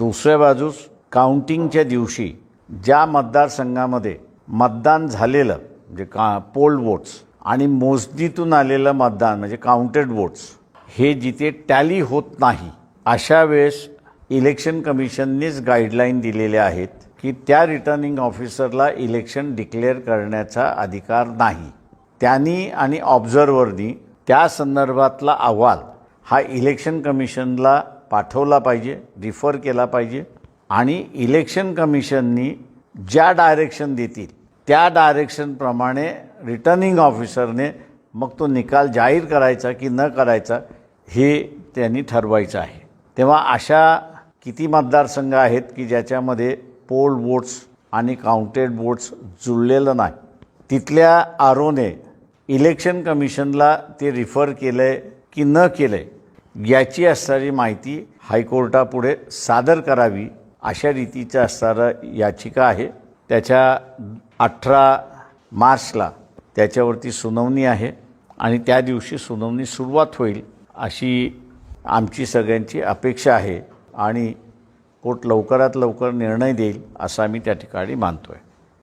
दुसऱ्या बाजूस काउंटिंगच्या दिवशी ज्या मतदारसंघामध्ये मतदान झालेलं म्हणजे पोल्ड वोट्स आणि मोजणीतून आलेलं मतदान म्हणजे काउंटेड वोट्स हे जिथे टॅली होत नाही अशा वेळेस इलेक्शन कमिशननेच गाईडलाईन दिलेल्या आहेत की त्या रिटर्निंग ऑफिसरला इलेक्शन डिक्लेअर करण्याचा अधिकार नाही. त्यांनी आणि ऑब्झर्व्हरनी त्या संदर्भातला अहवाल हा इलेक्शन कमिशनला पाठवला पाहिजे, रिफर केला पाहिजे आणि इलेक्शन कमिशननी ज्या डायरेक्शन देतील त्या डायरेक्शनप्रमाणे रिटर्निंग ऑफिसरने मग तो निकाल जाहीर करायचा की न करायचा हे त्यांनी ठरवायचं आहे. तेव्हा अशा किती मतदारसंघ आहेत की ज्याच्यामध्ये पोल्ड वोट्स आणि काउंटेड वोट्स जुळलेलं नाही, तिथल्या आरओने इलेक्शन कमिशनला ते रिफर केलं आहे की न केलं आहे याची असणारी माहिती हायकोर्टापुढे सादर करावी अशा रीतीचं असणारं याचिका आहे. त्याच्या 18 मार्चला त्याच्यावरती सुनावणी आहे आणि त्या दिवशी सुनावणी सुरुवात होईल अशी आमची सगळ्यांची अपेक्षा आहे आणि कोर्ट लवकरात लवकर निर्णय देईल असं आम्ही त्या ठिकाणी मानतो आहे.